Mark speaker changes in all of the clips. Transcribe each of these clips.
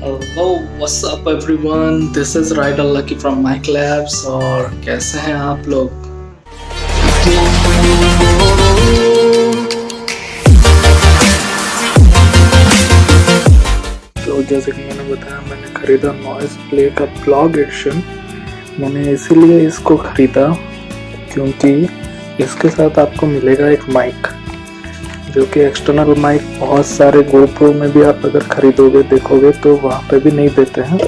Speaker 1: Hello what's up everyone, this is rider Lucky from Mike Labs. और कैसे हैं आप लोग? तो जैसे कि मैंने बताया, मैंने खरीदा नॉइस प्ले का ब्लॉग एडिशन। मैंने इसीलिए इसको खरीदा क्योंकि इसके साथ आपको मिलेगा एक माइक, जो कि एक्सटर्नल माइक बहुत सारे GoPro में भी आप अगर खरीदोगे देखोगे तो वहाँ पे भी नहीं देते हैं।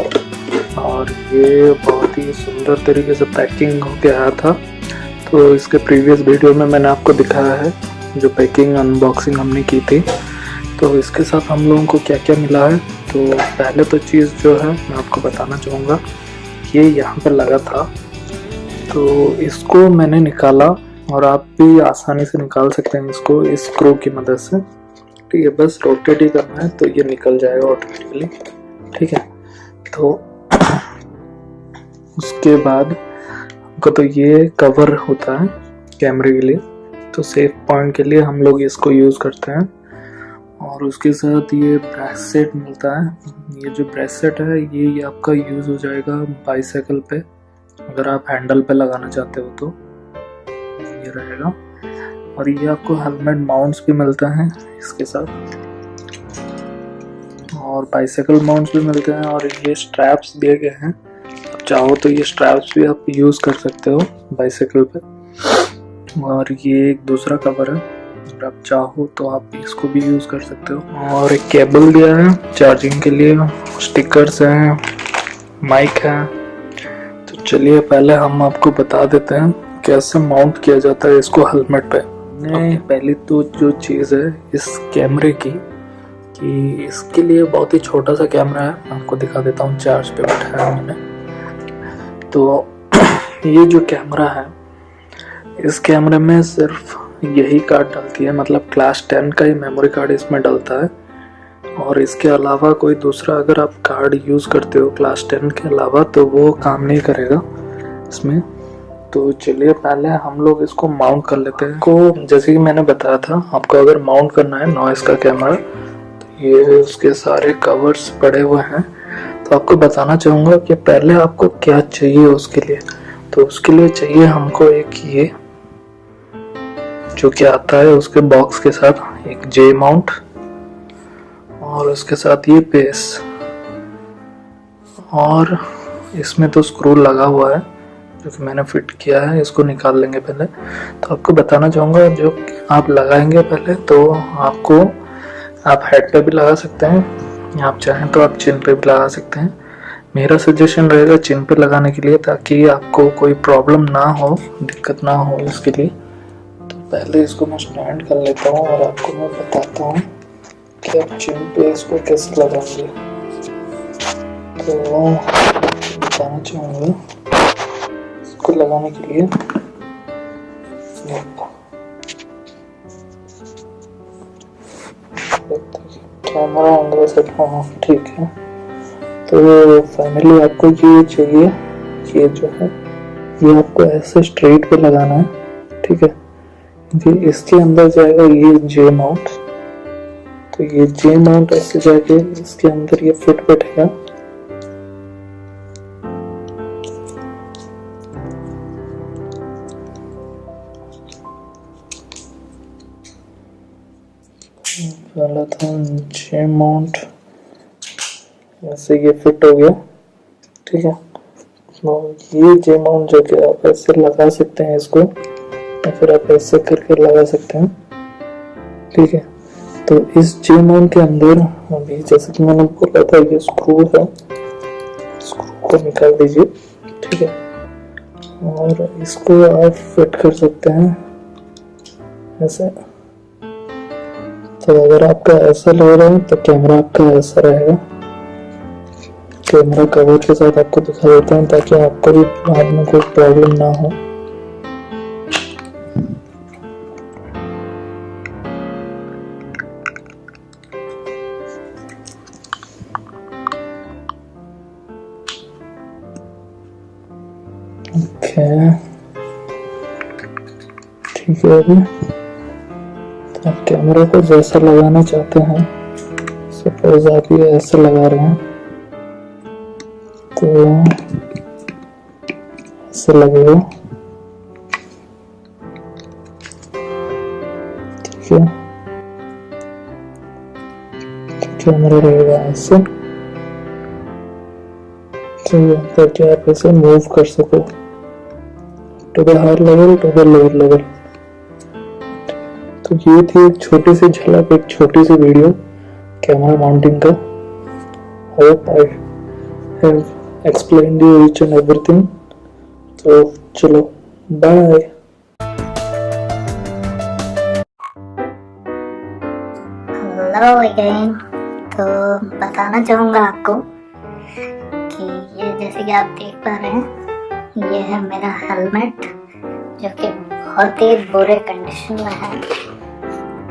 Speaker 1: और ये बहुत ही सुंदर तरीके से पैकिंग होके आया था। तो इसके प्रीवियस वीडियो में मैंने आपको दिखाया है जो पैकिंग अनबॉक्सिंग हमने की थी। तो इसके साथ हम लोगों को क्या क्या मिला है, तो पहले तो चीज़ जो है मैं आपको बताना चाहूँगा, ये यहाँ पर लगा था। तो इसको मैंने निकाला और आप भी आसानी से निकाल सकते हैं इसको इस स्क्रू की मदद से। ठीक है, बस रोटेट ही करना है तो ये निकल जाएगा ऑटोमेटिकली। ठीक है, तो उसके बाद हमको तो ये कवर होता है कैमरे के लिए, तो सेफ पॉइंट के लिए हम लोग इसको यूज़ करते हैं। और उसके साथ ये ब्रेसलेट मिलता है। ये जो ब्रेसलेट है ये आपका यूज़ हो जाएगा बाईसाइकिल पे, अगर आप हैंडल पे लगाना चाहते हो तो ये रहेगा। और ये आपको हेलमेट माउंट्स भी मिलते हैं इसके साथ, और बाइसाइकिल माउंट्स भी मिलते हैं। और ये स्ट्रैप्स दिए गए हैं, आप चाहो तो ये स्ट्रैप्स भी आप यूज़ कर सकते हो बाइसाइकिल पे। और ये एक दूसरा कवर है, अगर आप चाहो तो आप इसको भी यूज़ कर सकते हो। और एक केबल दिया है चार्जिंग के लिए, स्टिकर्स हैं, माइक है। तो चलिए पहले हम आपको बता देते हैं कैसे माउंट किया जाता है इसको हेलमेट पे। पहली तो जो चीज़ है इस कैमरे की, कि इसके लिए बहुत ही छोटा सा कैमरा है, आपको दिखा देता हूँ। चार्ज पे बैठाया मैंने। तो ये जो कैमरा है, इस कैमरे में सिर्फ यही कार्ड डलती है, मतलब क्लास 10 का ही मेमोरी कार्ड इसमें डलता है। और इसके अलावा कोई दूसरा अगर आप कार्ड यूज़ करते हो क्लास 10 के अलावा तो वो काम नहीं करेगा इसमें। तो चलिए पहले हम लोग इसको माउंट कर लेते हैं। को जैसे कि मैंने बताया था, आपको अगर माउंट करना है नॉइस का कैमरा, तो ये उसके सारे कवर्स पड़े हुए हैं। तो आपको बताना चाहूँगा कि पहले आपको क्या चाहिए उसके लिए। तो उसके लिए चाहिए हमको एक ये जो कि आता है उसके बॉक्स के साथ, एक जे माउंट, और उसके साथ ये बेस। और इसमें तो स्क्रू लगा हुआ है जो कि मैंने फिट किया है, इसको निकाल लेंगे पहले। तो आपको बताना चाहूँगा, जो आप लगाएंगे पहले तो आपको, आप हेड पे भी लगा सकते हैं, आप चाहें तो आप चिन पे भी लगा सकते हैं। मेरा सजेशन रहेगा चिन पे लगाने के लिए, ताकि आपको कोई प्रॉब्लम ना हो, दिक्कत ना हो इसके लिए। तो पहले इसको मैं स्टैंड कर लेता हूँ और आपको मैं बताता हूँ कि आप चिन पे इसको कैसे लगाएंगे। तो बताना चाहूँगा इसको लगाने के लिए कैमरा अंदर से, हाँ ठीक है। तो फाइनली आपको ये चाहिए, ये जो है ये आपको ऐसे स्ट्रेट पे लगाना है। ठीक है, क्योंकि इसके अंदर जाएगा ये जे माउंट। तो ये जे माउंट ऐसे जाके इसके अंदर ये फिट बैठेगा। पहला था जे माउंट, ऐसे ये फिट हो गया। ठीक है, तो ये जे माउंट जो कि आप ऐसे लगा सकते हैं इसको, या फिर आप ऐसे करके लगा सकते हैं। ठीक है, तो इस जे माउंट के अंदर अभी जैसे कि मैंने बोला था ये स्क्रू है, स्क्रू को निकाल दीजिए। ठीक है, और इसको आप फिट कर सकते हैं ऐसे। तो अगर आपका ऐसा लग रहा है तो कैमरा आपका ऐसा रहेगा। कैमरा कवर के साथ आपको दिखा देता हूँ ताकि आपको भी बाद में कोई प्रॉब्लम ना हो। ओके, ठीक है। अभी आप कैमरा को जैसा लगाना चाहते हैं, सपोज आप ये ऐसे लगा रहे हैं, तो ऐसे लगेगा, ठीक है। कैमरा रहेगा ऐसे, तो यहाँ पर आप इसे मूव कर सको to the higher level, to the lower level. तो ये थी एक छोटी सी झलक, एक छोटी सी वीडियो कैमरा माउंटिंग का। Hope I have explained you each and everything. तो चलो बाय।
Speaker 2: Hello again. तो बताना चाहूँगा आपको कि ये जैसे कि आप देख पा रहे हैं, ये है मेरा हेलमेट जो कि बहुत ही बुरे कंडीशन में है।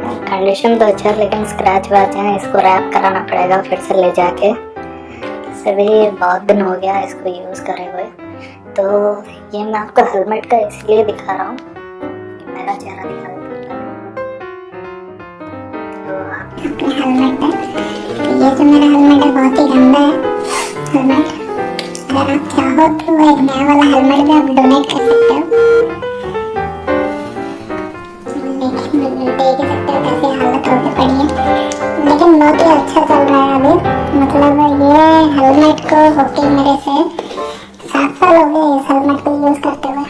Speaker 2: कंडीशन तो अच्छा है लेकिन स्क्रैच वैच है, इसको रैप कराना पड़ेगा फिर से ले जाके। इसे भी बहुत दिन हो गया इसको यूज़ करे हुए। तो ये मैं आपको हेलमेट का इसलिए दिखा रहा हूँ कि मेरा चेहरा दिखा देता है। तो अपने हेलमेट पर, ये जो मेरा हेलमेट है बहुत ही गंदा है हेलमेट। अगर आप चाहो तो एक नया वाला हेलमेट भी आप डोनेट कर सकते हो। देख ही सकते हो कैसी हालत होगी पड़ी है, लेकिन बहुत ही अच्छा चल रहा है अभी। मतलब ये हेलमेट को होके मेरे से 7 साल हो गए इस हेलमेट को यूज़ करते हुए।